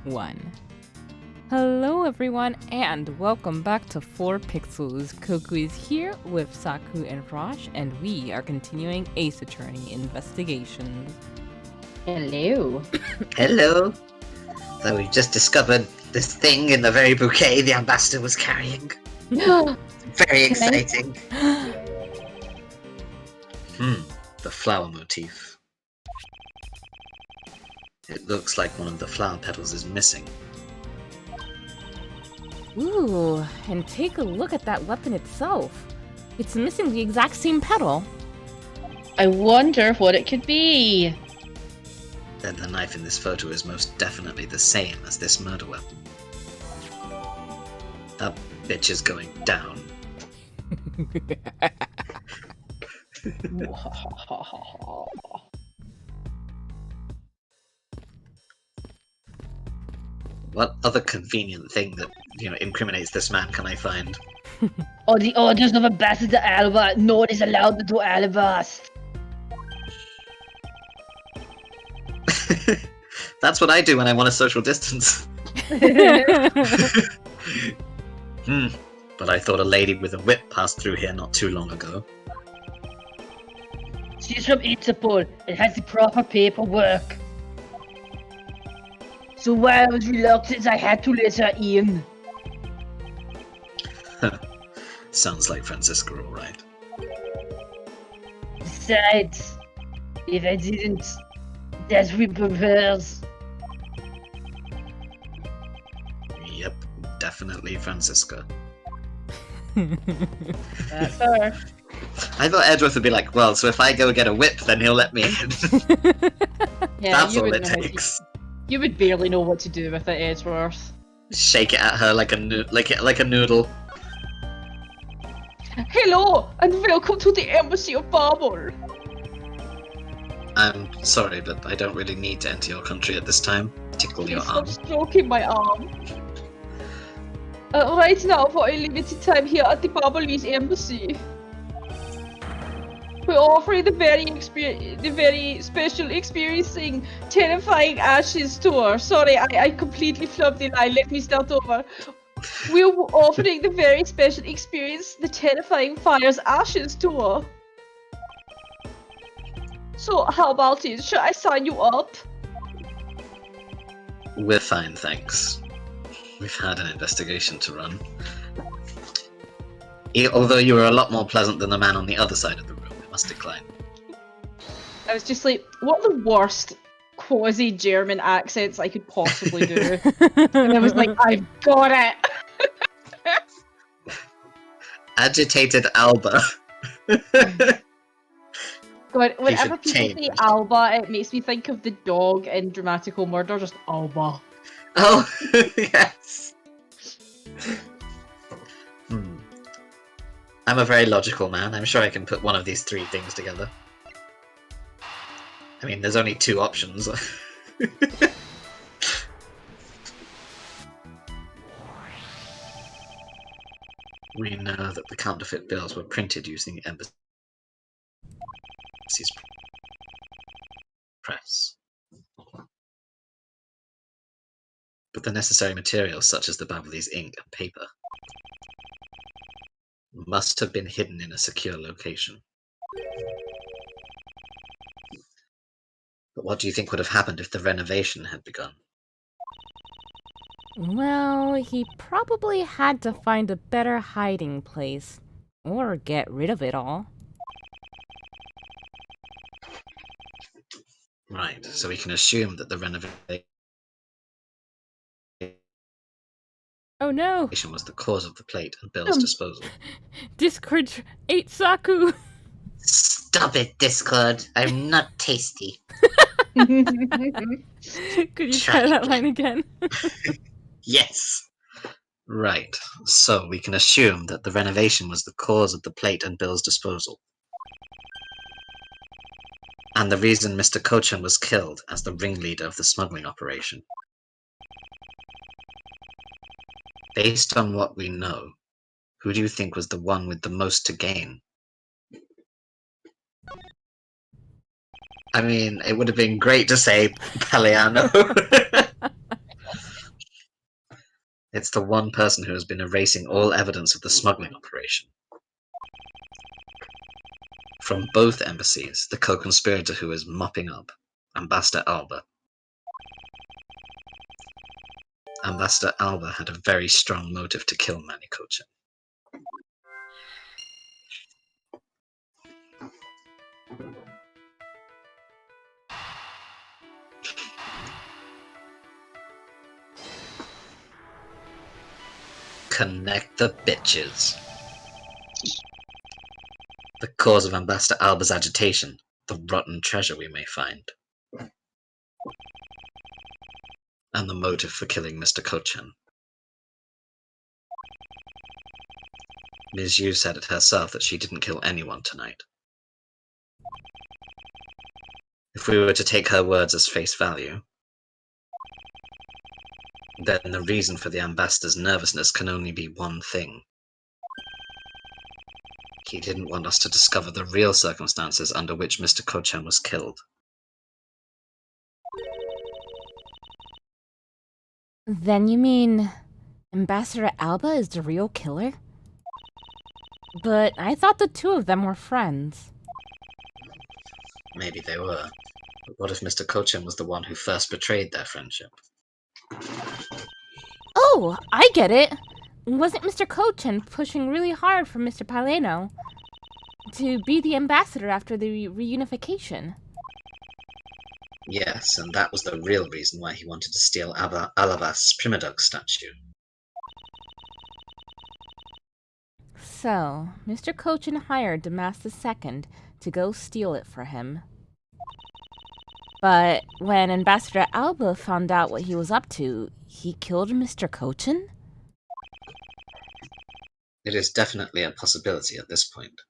1. Hello everyone and welcome back to 4 Pixels. Koku is here with Saku and Rosh and we are continuing Ace Attorney investigations. Hello. Hello. So we've just discovered this thing in the very bouquet the ambassador was carrying. Very exciting. The flower motif. It looks like one of the flower petals is missing. Ooh, and take a look at that weapon itself. It's missing the exact same petal. I wonder what it could be. Then the knife in this photo is most definitely the same as this murder weapon. That bitch is going down. What other convenient thing that, incriminates this man can I find? On the orders of Ambassador Alba, no one is allowed to do Alabast. That's what I do when I want a social distance. But I thought a lady with a whip passed through here not too long ago. She's from Interpol and has the proper paperwork. So while I was reluctant, I had to let her in. Sounds like Francisca, alright. Besides, if I didn't, that would be hers. Yep, definitely Francisca. That's her. I thought Edgeworth would be like, well, so if I go get a whip, then he'll let me in. Yeah, That's all it takes. You would barely know what to do with it, Edgeworth. Shake it at her like a noodle. Hello, and welcome to the Embassy of Babel. I'm sorry, but I don't really need to enter your country at this time. Tickle your Stop arm. stroking my arm. Right now, for a limited time here at the Babelese Embassy, we're offering the very special experiencing terrifying ashes tour. Sorry, I completely flubbed the line. Let me start over. We're offering the very special experience, the terrifying fire's ashes tour. So how about it? Should I sign you up? We're fine, thanks. We've had an investigation to run. Although you were a lot more pleasant than the man on the other side of the room, I must decline. I was just like, what the worst quasi-German accents I could possibly do? And I was like, I've got it! Agitated Alba. God, whenever should people change. say Alba, it makes me think of the dog in Dramatical Murder, just Alba. Oh, yes. I'm a very logical man. I'm sure I can put one of these three things together. I mean, there's only two options. We know that the counterfeit bills were printed using the embassy's press. But the necessary materials, such as the Babelese ink and paper, must have been hidden in a secure location. But what do you think would have happened if the renovation had begun? Well, he probably had to find a better hiding place. Or get rid of it all. Right, so we can assume that the renovation Oh no! was the cause of the plate and Bill's disposal. Discord ate Saku! Stop it, Discord! I'm not tasty. Could you try that line again? Yes! Right, so we can assume that the renovation was the cause of the plate and Bill's disposal. And the reason Mr. Cochin was killed as the ringleader of the smuggling operation. Based on what we know, who do you think was the one with the most to gain? I mean, it would have been great to say Paliano. It's the one person who has been erasing all evidence of the smuggling operation. From both embassies, the co-conspirator who is mopping up, Ambassador Alba. Ambassador Alba had a very strong motive to kill Manny Cochin. Connect the bitches. The cause of Ambassador Alba's agitation, the rotten treasure we may find. And the motive for killing Mr. Cochin. Ms. Yu said it herself that she didn't kill anyone tonight. If we were to take her words as face value, then the reason for the ambassador's nervousness can only be one thing. He didn't want us to discover the real circumstances under which Mr. Cochin was killed. Then you mean Ambassador Alba is the real killer? But I thought the two of them were friends. Maybe they were. But what if Mr. Cochin was the one who first betrayed their friendship? Oh, I get it! Wasn't Mr. Cochin pushing really hard for Mr. Paleno to be the ambassador after the reunification? Yes, and that was the real reason why he wanted to steal Alabast's Primadog statue. So, Mr. Cochin hired Damas II to go steal it for him. But when Ambassador Alba found out what he was up to, he killed Mr. Cochin? It is definitely a possibility at this point.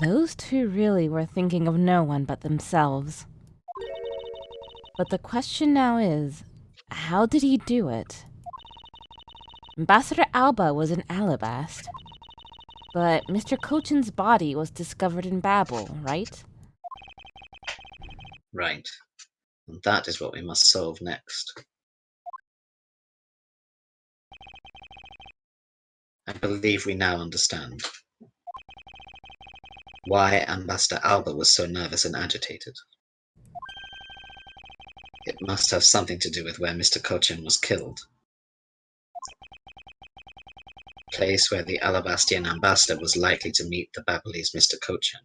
Those two really were thinking of no one but themselves. But the question now is, how did he do it? Ambassador Alba was in Alabast, but Mr. Cochin's body was discovered in Babel, right? Right. And that is what we must solve next. I believe we now understand why Ambassador Alba was so nervous and agitated. It must have something to do with where Mr. Cochin was killed. Place where the Alabastian ambassador was likely to meet the Babylese Mr. Cochin.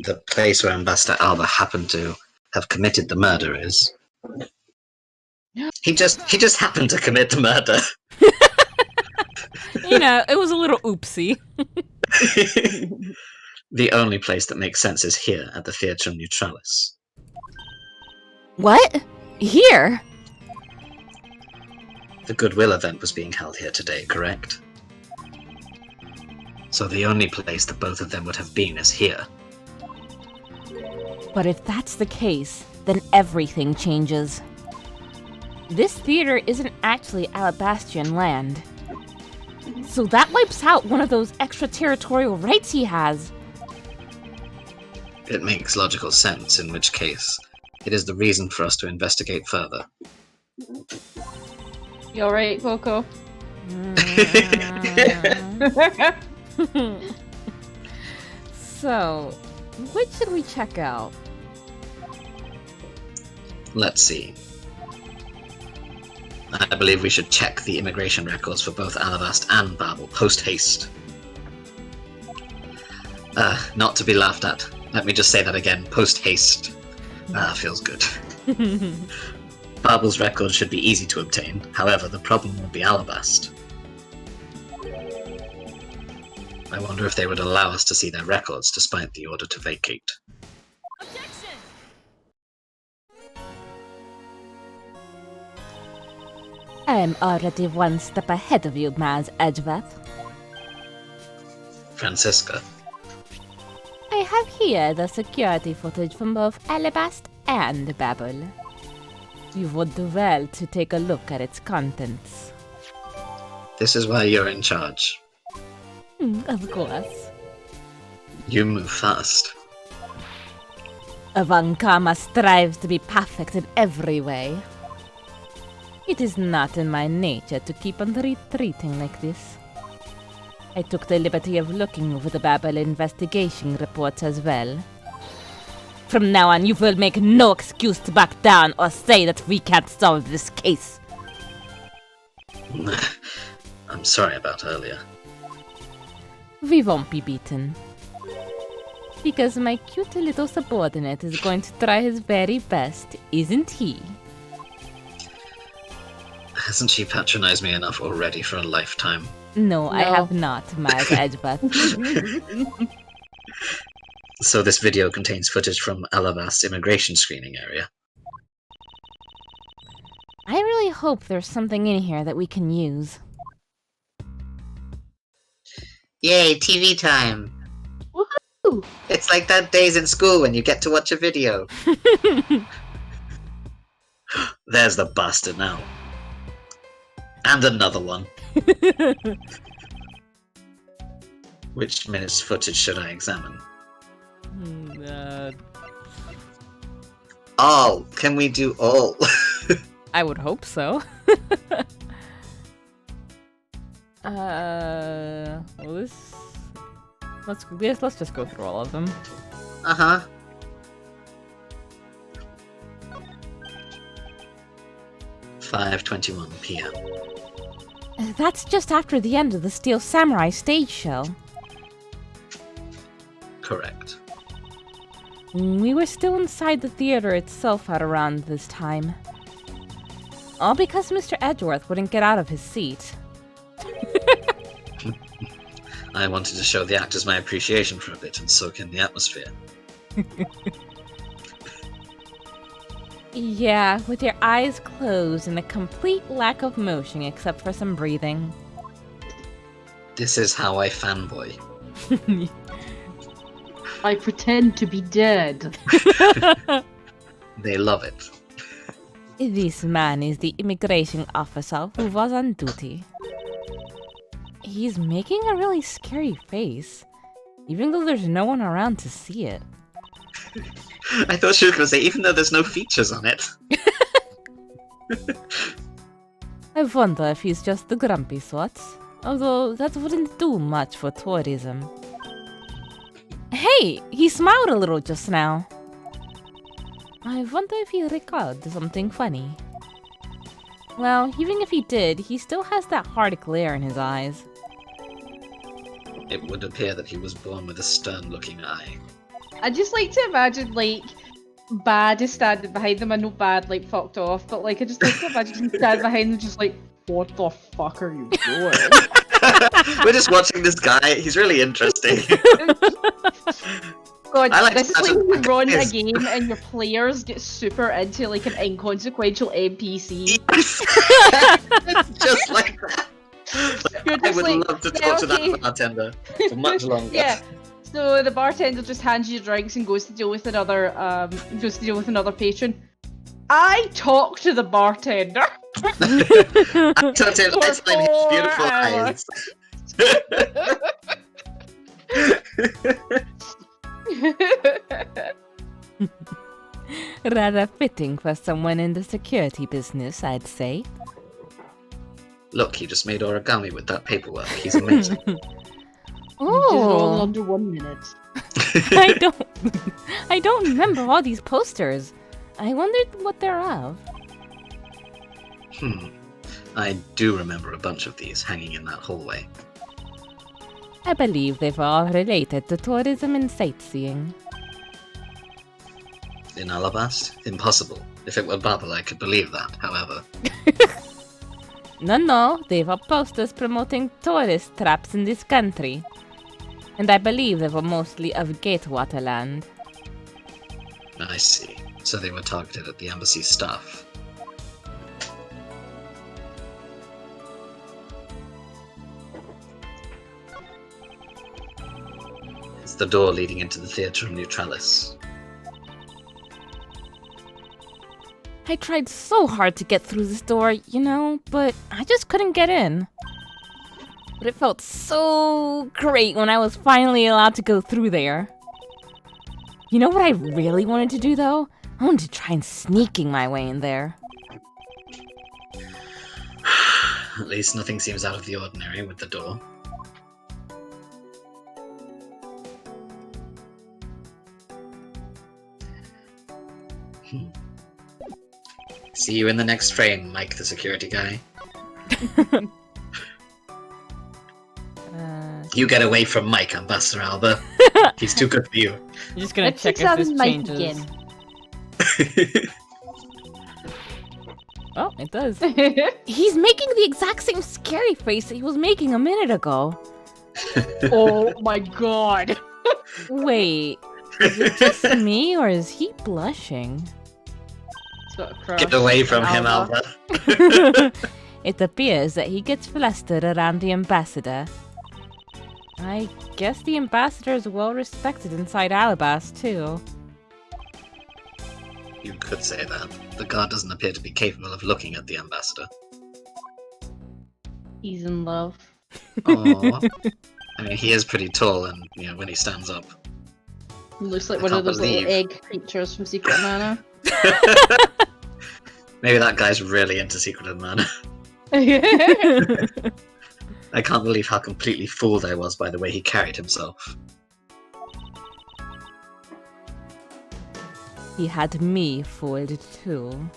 The place where Ambassador Alba happened to have committed the murder is... He just happened to commit the murder. You know, it was a little oopsie. The only place that makes sense is here at the Theatrum Neutralis. What? Here? The Goodwill event was being held here today, correct? So the only place that both of them would have been is here. But if that's the case, then everything changes. This theater isn't actually Alabastian land. So that wipes out one of those extraterritorial rights he has. It makes logical sense, in which case, it is the reason for us to investigate further. You alright, Coco? So, which should we check out? Let's see. I believe we should check the immigration records for both Alabast and Babel post-haste. Not to be laughed at. Let me just say that again. Post-haste. Feels good. Babel's records should be easy to obtain. However, the problem will be Alabast. I wonder if they would allow us to see their records despite the order to vacate. Objection! I am already one step ahead of you, Maz Edgeworth. Francisca. I have here the security footage from both Alabast and Babel. You would do well to take a look at its contents. This is why you're in charge. Of course. You move fast. Avankama strives to be perfect in every way. It is not in my nature to keep on retreating like this. I took the liberty of looking over the Babel investigation reports as well. From now on, you will make no excuse to back down or say that we can't solve this case. I'm sorry about earlier. We won't be beaten. Because my cute little subordinate is going to try his very best, isn't he? Hasn't she patronized me enough already for a lifetime? No, I have not, Maz Edgeworth. So this video contains footage from Alba's immigration screening area. I really hope there's something in here that we can use. Yay, TV time! Woohoo! It's like that days in school when you get to watch a video. There's the bastard now. And another one. Which minute's footage should I examine? All! Can we do all? I would hope so. Well, let's just go through all of them. Uh-huh. 5:21 p.m. That's just after the end of the Steel Samurai stage show. Correct. We were still inside the theater itself at around this time. All because Mr. Edgeworth wouldn't get out of his seat. I wanted to show the actors my appreciation for a bit and soak in the atmosphere. Yeah, with your eyes closed and a complete lack of motion except for some breathing. This is how I fanboy. I pretend to be dead. They love it. This man is the immigration officer who was on duty. He's making a really scary face, even though there's no one around to see it. I thought she was going to say, even though there's no features on it. I wonder if he's just the grumpy sort, although that wouldn't do much for tourism. Hey, he smiled a little just now. I wonder if he recalled something funny. Well, even if he did, he still has that hard glare in his eyes. It would appear that he was born with a stern-looking eye. I just like to imagine, like, Bad is standing behind them. I know Bad, like, fucked off, but, like, I just like to imagine him standing behind them just like, what the fuck are you doing? We're just watching this guy. He's really interesting. God, I like this is to like when you imagine run a his- game and your players get super into, like, an inconsequential NPC. Just like that. You're I just would like, love to yeah, talk to okay. that bartender for much longer. Yeah. So the bartender just hands you drinks and goes to deal with another patron. I talk to the bartender. I told him, I told him his For beautiful 4 hours. eyes. Rather fitting for someone in the security business, I'd say. Look, he just made origami with that paperwork. He's amazing. Just rolled Oh, under 1 minute. I don't remember all these posters. I wondered what they're of. I do remember a bunch of these hanging in that hallway. I believe they were all related to tourism and sightseeing. In Alabast? Impossible. If it were Babel, I could believe that, however. No, they were posters promoting tourist traps in this country. And I believe they were mostly of Gatewaterland. I see. So they were targeted at the embassy staff. It's the door leading into the Theatrum Neutralis. I tried so hard to get through this door, you know, but I just couldn't get in. But it felt so great when I was finally allowed to go through there. You know what I really wanted to do, though? I wanted to try and sneaking my way in there. At least nothing seems out of the ordinary with the door. See you in the next frame, Mike the security guy. You get away from Mike, Ambassador Alba. He's too good for you. You're just gonna Let's check if examine this Mike changes. again. Oh, it does. He's making the exact same scary face that he was making a minute ago. Oh my god. Wait, is it just me or is he blushing? Get away from him, Alba. It appears that he gets flustered around the ambassador. I guess the ambassador is well respected inside Alabast, too. You could say that. The guard doesn't appear to be capable of looking at the ambassador. He's in love. Oh, I mean, he is pretty tall, and when he stands up. He looks like I one of can't those believe. little egg creatures from Secret of Mana. Maybe that guy's really into Secret of Mana. I can't believe how completely fooled I was by the way he carried himself. He had me fooled too.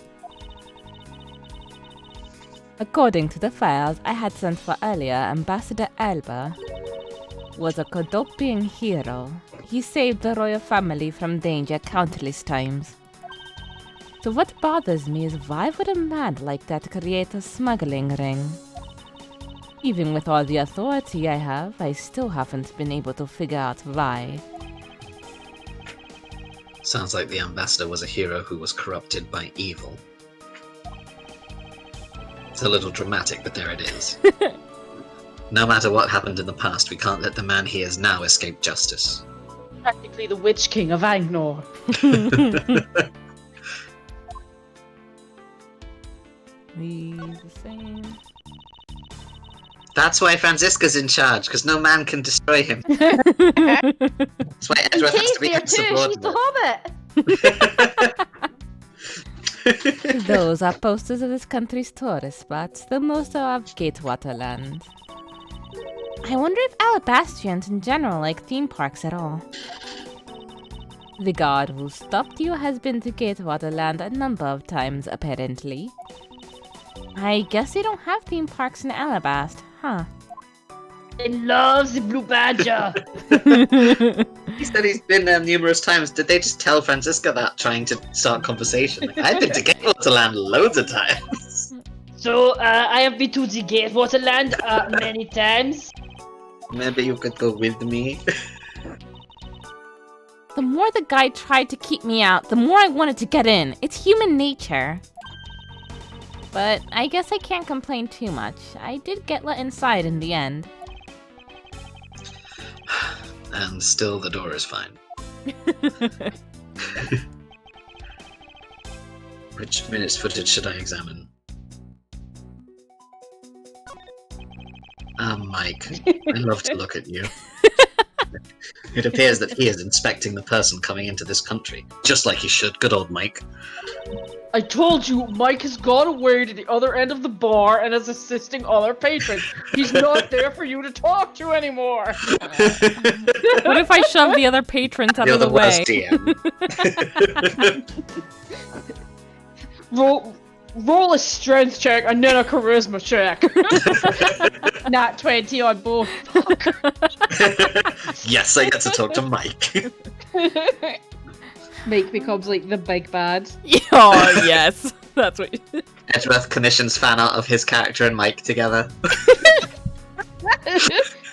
According to the files I had sent for earlier, Ambassador Alba was a Kodopian hero. He saved the royal family from danger countless times. So what bothers me is why would a man like that create a smuggling ring? Even with all the authority I have, I still haven't been able to figure out why. Sounds like the ambassador was a hero who was corrupted by evil. It's a little dramatic, but there it is. No matter what happened in the past, we can't let the man he is now escape justice. Practically the Witch King of Angnor. He's the same. That's why Franziska's in charge, because no man can destroy him. That's why Edward has to be She's the insubordinate. Hobbit! Those are posters of this country's tourist spots, the most are of Gatewaterland. I wonder if Alabastrians in general like theme parks at all. The guard who stopped you has been to Gatewaterland a number of times, apparently. I guess they don't have theme parks in Alabast, huh? He loves the Blue Badger! He said he's been there numerous times. Did they just tell Franziska that, trying to start conversation? Like, I've been to Gatewaterland loads of times. So, I have been to the Gatewaterland many times. Maybe you could go with me. The more the guy tried to keep me out, the more I wanted to get in. It's human nature. But I guess I can't complain too much. I did get let inside in the end. And still the door is fine. Which minute's footage should I examine? Mike, I love to look at you. It appears that he is inspecting the person coming into this country, just like he should. Good old Mike. I told you, Mike has gone away to the other end of the bar and is assisting other patrons. He's not there for you to talk to anymore. What if I shove the other patrons out You're of the the way? worst DM. Roll a strength check and then a charisma check. Not 20 on both. Fuck. Yes, I get to talk to Mike. Mike becomes like the big bad. Oh, yes. That's what Edgeworth commissions fan art of his character and Mike together.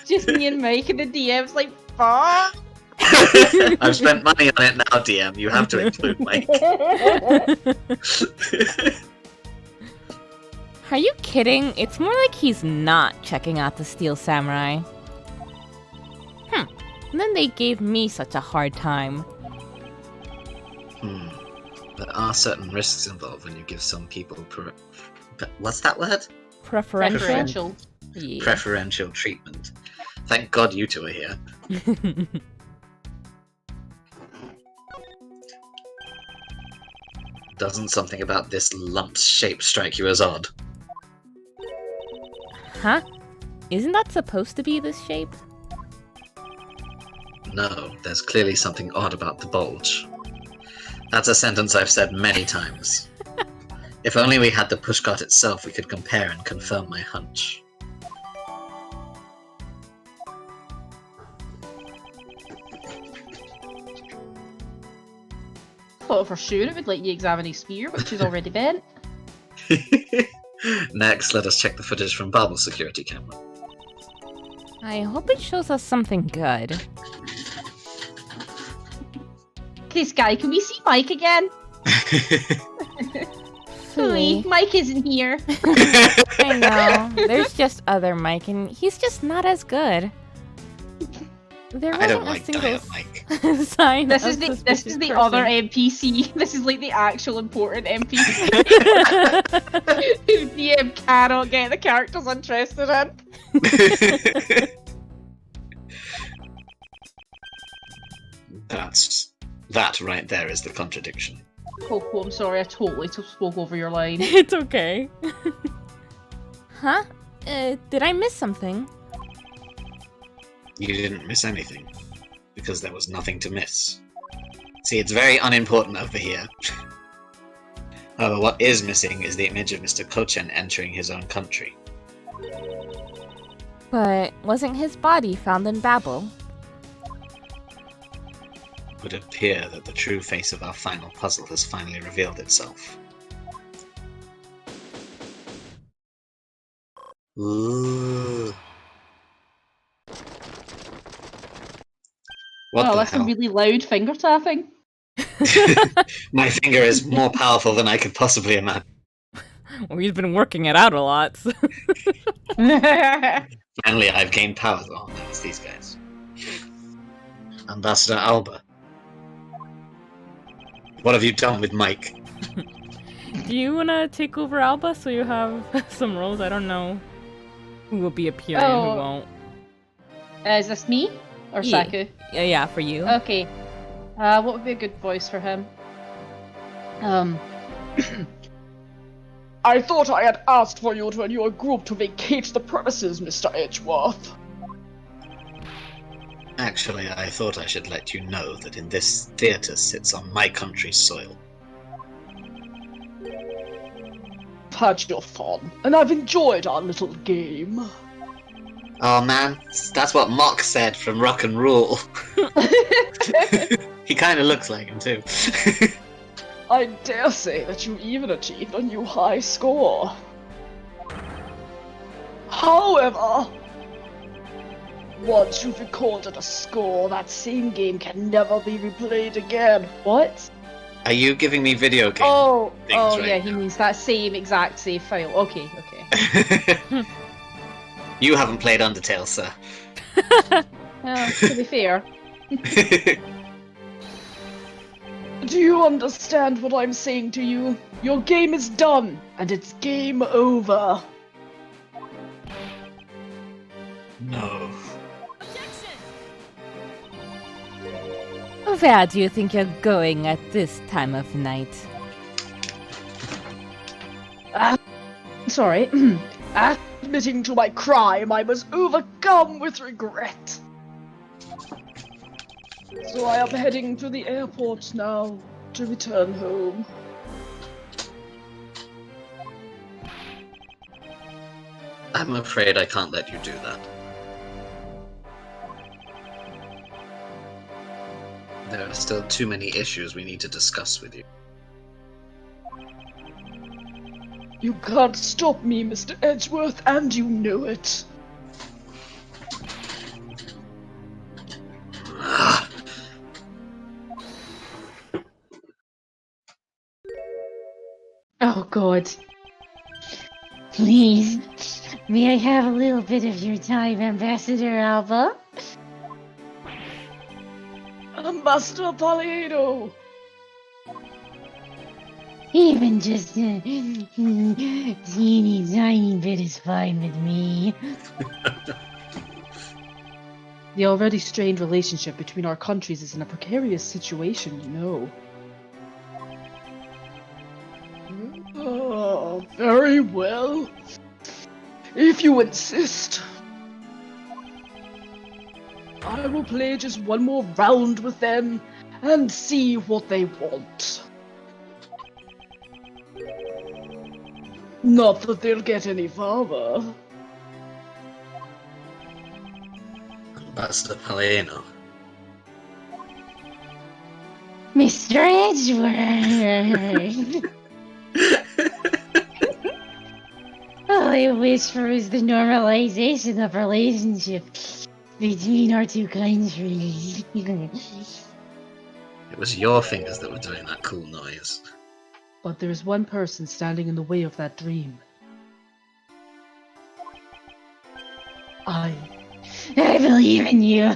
Just me and Mike and the DM's like, fuck. I've spent money on it now, DM. You have to include Mike. Are you kidding? It's more like he's not checking out the Steel Samurai. And then they gave me such a hard time. There are certain risks involved when you give some people what's that word? Preferential? Yeah. Preferential treatment. Thank God you two are here. Doesn't something about this lumped shape strike you as odd? Huh? Isn't that supposed to be this shape? No, there's clearly something odd about the bulge. That's a sentence I've said many times. If only we had the pushcart itself, we could compare and confirm my hunch. Thought for sure it would let you examine his spear, which is already bent. Next, let us check the footage from Babel's security camera. I hope it shows us something good. This guy, can we see Mike again? Sorry, Mike isn't here. I know. There's just other Mike, and he's just not as good. There I don't wasn't a like single Diet Mike. sign This of is the suspicious person. other NPC. This is like the actual important NPC who DM cannot get the characters interested in. That right there is the contradiction. Coco, I'm sorry, I totally spoke over your line. It's okay. Huh? Did I miss something? You didn't miss anything, because there was nothing to miss. See, it's very unimportant over here. However, what is missing is the image of Mr. Kochen entering his own country. But wasn't his body found in Babel? It would appear that the true face of our final puzzle has finally revealed itself. Ooh. What Oh, the that's hell? some really loud finger tapping. My finger is more powerful than I could possibly imagine. Well, he's been working it out a lot. So. Finally, I've gained power. Oh, no, it's these guys. Ambassador Alba. What have you done with Mike? Do you want to take over Alba so you have some roles? I don't know who will be appearing and who won't. Is this me? Or Yeah. Saku? Yeah, for you. Okay. What would be a good voice for him? I thought I had asked for you and your group to vacate the premises, Mr. Edgeworth. Actually, I thought I should let you know that this theatre sits on my country's soil. I've had your fun, and I've enjoyed our little game. Oh man, that's what Mock said from Rock and Roll. He kind of looks like him too. I dare say that you even achieved a new high score. However, once you've recorded a score, that same game can never be replayed again. What? Are you giving me video game? Oh, things right yeah, he now? means that same exact save file. Okay. You haven't played Undertale, sir. To be fair. Do you understand what I'm saying to you? Your game is done, and it's game over. No. Where do you think you're going at this time of night? Sorry. Admitting to my crime, I was overcome with regret. So I am heading to the airport now to return home. I'm afraid I can't let you do that. There are still too many issues we need to discuss with you. You can't stop me, Mr. Edgeworth, and you know it. Oh god. Please, may I have a little bit of your time, Ambassador Alba? Ambassador Palaido! Even just a teeny tiny bit is fine with me. The already strained relationship between our countries is in a precarious situation, you know. Very well. If you insist. I will play just one more round with them and see what they want. Not that they'll get any farther. Ambassador Palladino. Mr. Edgeworth! All I wish for is the normalization of relationship between our two countries. It was your fingers that were doing that cool noise. But there's one person standing in the way of that dream. I believe in you.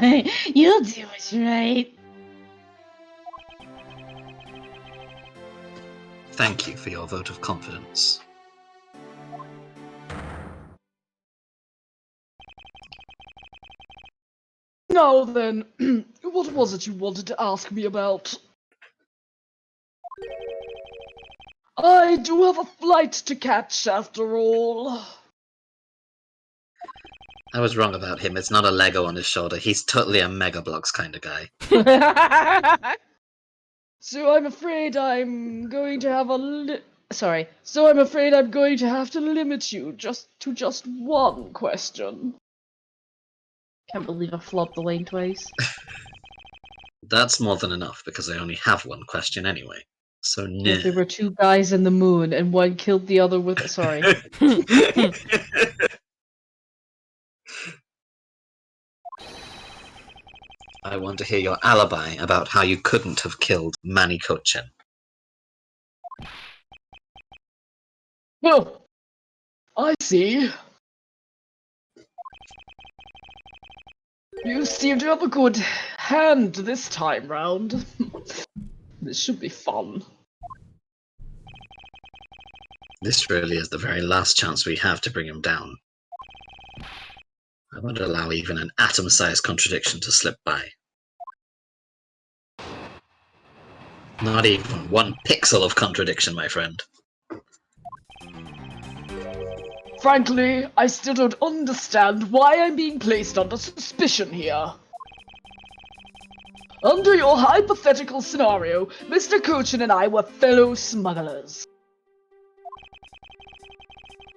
You'll do what's right. Thank you for your vote of confidence. Now then, what was it you wanted to ask me about? I do have a flight to catch, after all. I was wrong about him. It's not a Lego on his shoulder. He's totally a Mega Bloks kind of guy. So I'm afraid I'm going to have So I'm afraid I'm going to have to limit you to just one question. Can't believe I flopped the lane twice. That's more than enough, because I only have one question anyway. So no. If there were two guys in the moon and one killed the other with... Sorry. I want to hear your alibi about how you couldn't have killed Manny Kochin. Oh, I see. You seem to have a good hand this time round. This should be fun. This really is the very last chance we have to bring him down. I won't allow even an atom-sized contradiction to slip by. Not even one pixel of contradiction, my friend. Frankly, I still don't understand why I'm being placed under suspicion here. Under your hypothetical scenario, Mr. Kochin and I were fellow smugglers.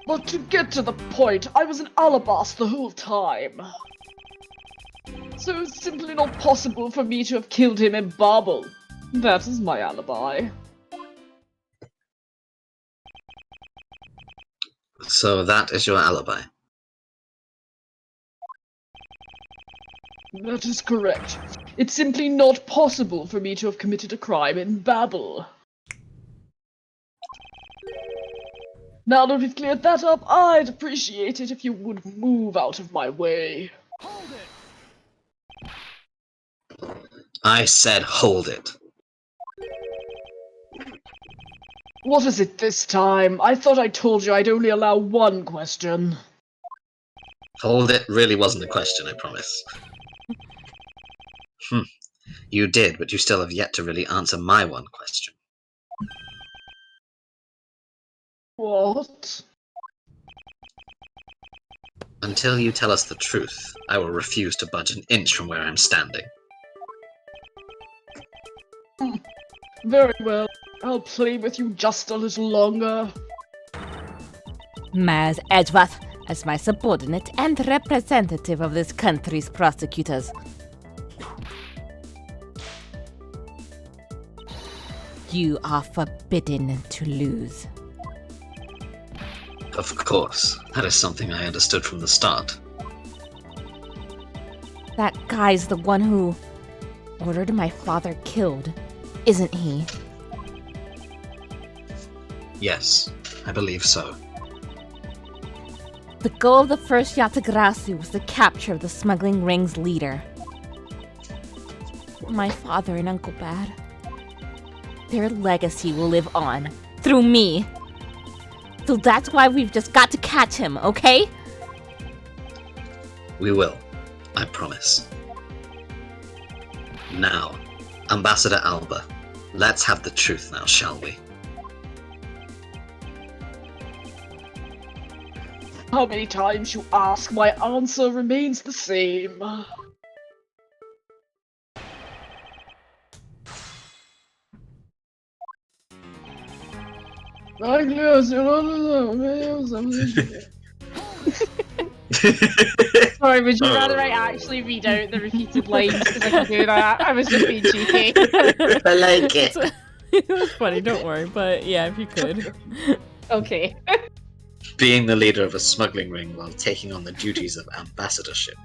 But to get to the point, I was an alabas the whole time. So it's simply not possible for me to have killed him in Babel. That is my alibi. So that is your alibi? That is correct. It's simply not possible for me to have committed a crime in Babel. Now that we've cleared that up, I'd appreciate it if you would move out of my way. Hold it! I said hold it. What is it this time? I thought I told you I'd only allow one question. Hold it really wasn't a question, I promise. You did, but you still have yet to really answer my one question. What? Until you tell us the truth, I will refuse to budge an inch from where I'm standing. Very well. I'll play with you just a little longer. Maz Edgeworth, as my subordinate and representative of this country's prosecutors. You are forbidden to lose. Of course, that is something I understood from the start. That guy's the one who ordered my father killed, isn't he? Yes, I believe so. The goal of the first Yatagrassi was the capture of the smuggling ring's leader. My father and Uncle Bad. Their legacy will live on, through me. So that's why we've just got to catch him, okay? We will, I promise. Now, Ambassador Alba, let's have the truth now, shall we? How many times you ask, my answer remains the same. Sorry, would you rather I Oh. actually read out the repeated lines because I can do that? I was just being cheeky. I like it. It was funny, don't worry, but yeah, if you could. Okay. Being the leader of a smuggling ring while taking on the duties of ambassadorship.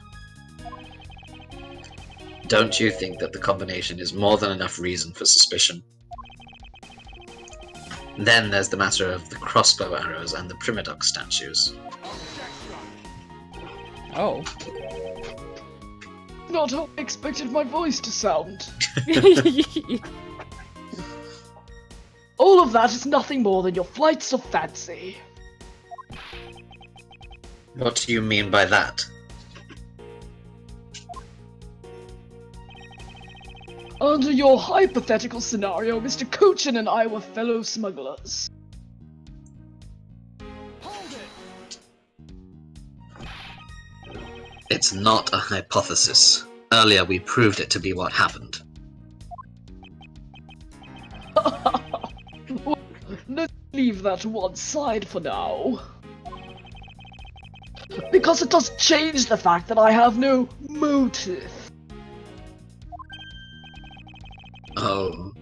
Don't you think that the combination is more than enough reason for suspicion? Then there's the matter of the crossbow arrows and the Primadox statues. Oh. Not how I expected my voice to sound. All of that is nothing more than your flights of fancy. What do you mean by that? Under your hypothetical scenario, Mr. Cochin and I were fellow smugglers. It's not a hypothesis. Earlier we proved it to be what happened. Well, let's leave that to one side for now. Because it does change the fact that I have no motive. Oh,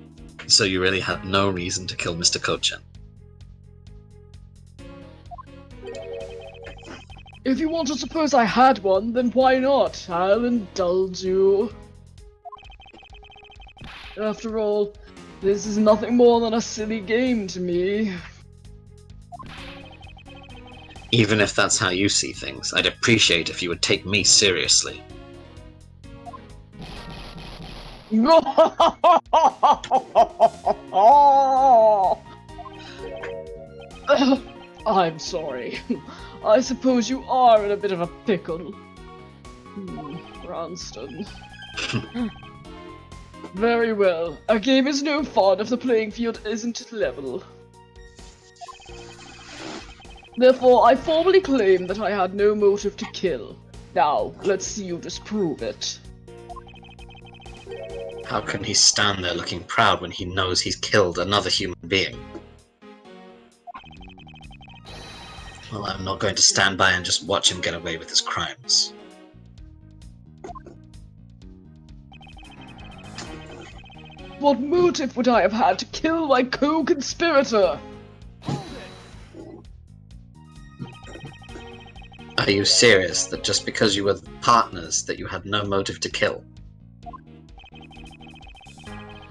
so you really had no reason to kill Mr. Cochin? If you want to suppose I had one, then why not? I'll indulge you. After all, this is nothing more than a silly game to me. Even if that's how you see things, I'd appreciate if you would take me seriously. I'm sorry. I suppose you are in a bit of a pickle. Branston. Very well. A game is no fun if the playing field isn't level. Therefore, I formally claim that I had no motive to kill. Now, let's see you disprove it. How can he stand there looking proud when he knows he's killed another human being? Well, I'm not going to stand by and just watch him get away with his crimes. What motive would I have had to kill my co-conspirator? Are you serious that just because you were partners that you had no motive to kill?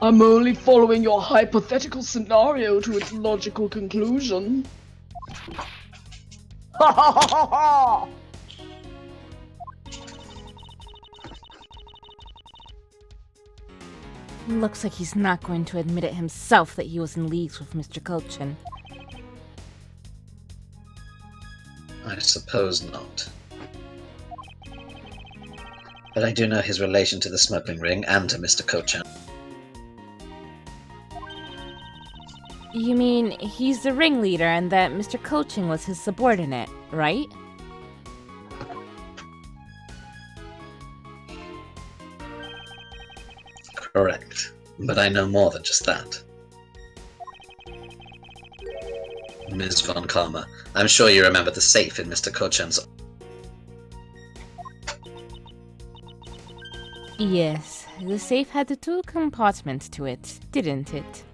I'm only following your hypothetical scenario to its logical conclusion. Ha ha ha ha ha! Looks like he's not going to admit it himself that he was in leagues with Mr. Cochin. I suppose not. But I do know his relation to the smuggling ring and to Mr. Cochin. You mean he's the ringleader and that Mr. Cochin was his subordinate, right? Correct. But I know more than just that. Ms. Von Karma, I'm sure you remember the safe in Mr. Cochin's. Yes, the safe had the 2 compartments to it, didn't it?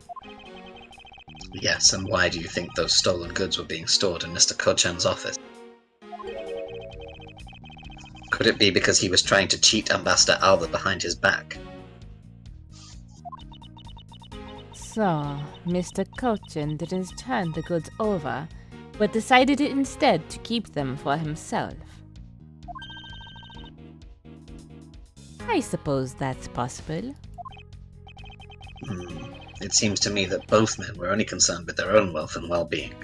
Yes, and why do you think those stolen goods were being stored in Mr. Cochin's office? Could it be because he was trying to cheat Ambassador Alba behind his back? So, Mr. Cochin didn't turn the goods over, but decided instead to keep them for himself. I suppose that's possible. It seems to me that both men were only concerned with their own wealth and well-being.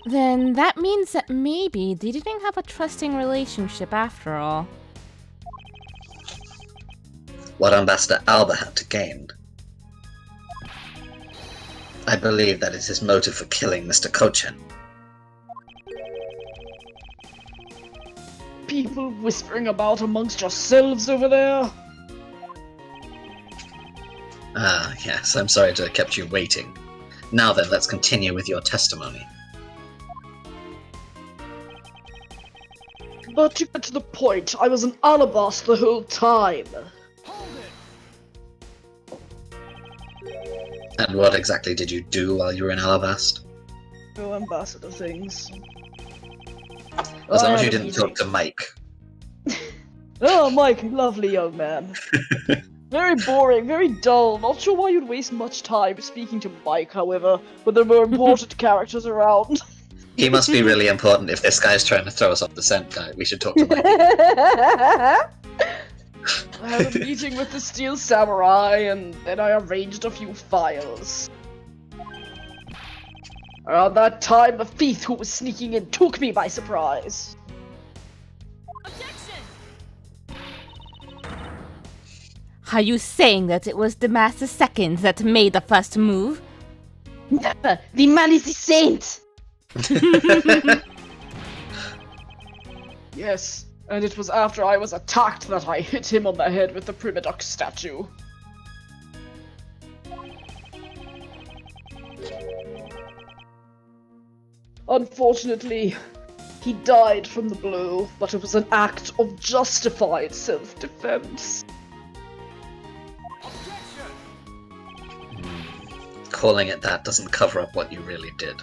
Then that means that maybe they didn't have a trusting relationship after all. What Ambassador Alba had to gain. I believe that is his motive for killing Mr. Kochin. People whispering about amongst yourselves over there? Ah, yes, I'm sorry to have kept you waiting. Now then, let's continue with your testimony. But to get to the point, I was an Alabas the whole time. And what exactly did you do while you were in Alabast? Oh, ambassador things. As long I as you had a didn't talk to Mike. Oh, Mike, lovely young man. Very boring, very dull. Not sure why you'd waste much time speaking to Mike, however, when there are more important characters around. He must be really important if this guy's trying to throw us off the scent, guy. We should talk to Mike. I had a meeting with the Steel Samurai, and then I arranged a few files. Around that time, the thief who was sneaking in took me by surprise. Are you saying that it was the Master Seconds that made the first move? Never! The man is a saint! Yes, and it was after I was attacked that I hit him on the head with the Primiduck statue. Unfortunately, he died from the blow, but it was an act of justified self-defense. Calling it that doesn't cover up what you really did.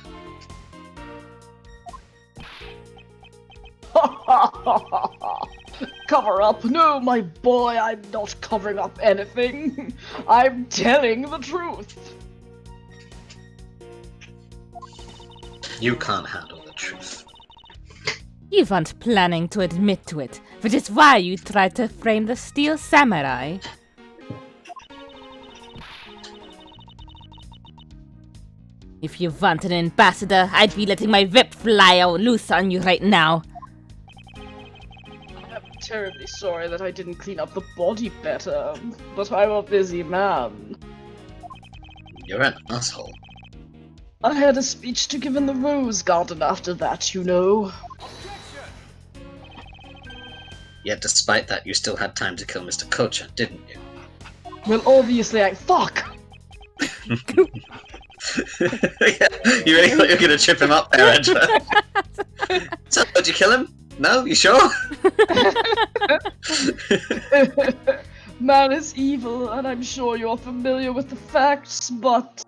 Cover up? No, my boy, I'm not covering up anything. I'm telling the truth. You can't handle the truth. You weren't planning to admit to it, which is why you tried to frame the Steel Samurai. If you weren't an ambassador, I'd be letting my whip fly out loose on you right now. I'm terribly sorry that I didn't clean up the body better, but I'm a busy man. You're an asshole. I had a speech to give in the Rose Garden after that, you know. Yet despite that, you still had time to kill Mr. Kochin, didn't you? Well, obviously Fuck! Yeah, you really thought you were going to trip him up there, Angela? So, did you kill him? No? You sure? Man is evil, and I'm sure you're familiar with the facts, but...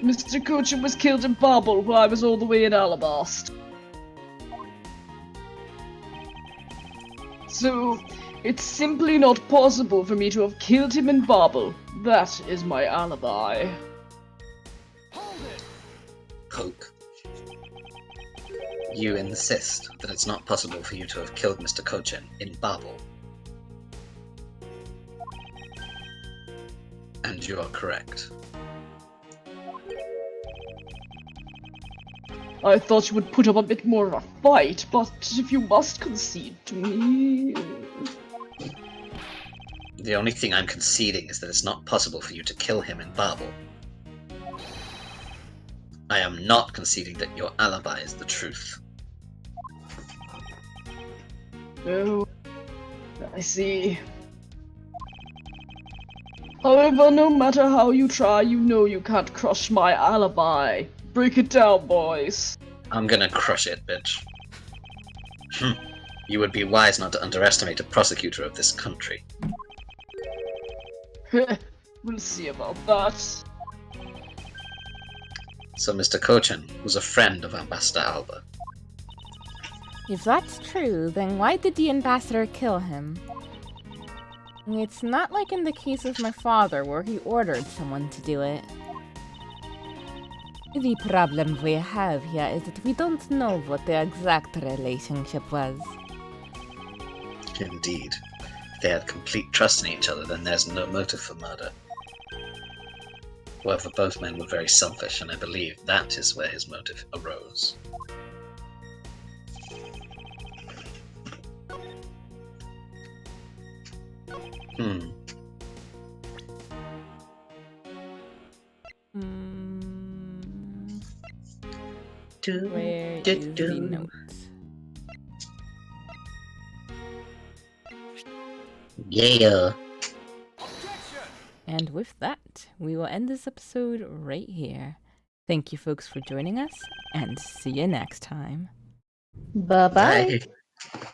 Mr. Kochin was killed in Babel while I was all the way in Alabast. So, it's simply not possible for me to have killed him in Babel. That is my alibi. Poke. You insist that it's not possible for you to have killed Mr. Kochin in Babel. And you are correct. I thought you would put up a bit more of a fight, but if you must concede to me... The only thing I'm conceding is that it's not possible for you to kill him in Babel. I am not conceding that your alibi is the truth. Oh, I see. However, no matter how you try, you know you can't crush my alibi. Break it down, boys. I'm gonna crush it, bitch. You would be wise not to underestimate a prosecutor of this country. We'll see about that. So Mr. Kochin was a friend of Ambassador Alba. If that's true, then why did the ambassador kill him? It's not like in the case of my father, where he ordered someone to do it. The problem we have here is that we don't know what the exact relationship was. Indeed. If they had complete trust in each other, then there's no motive for murder. However, both men were very selfish, and I believe that is where his motive arose. Where is the note? Yeah. And with that, we will end this episode right here. Thank you, folks, for joining us, and see you next time. Bye-bye. Bye.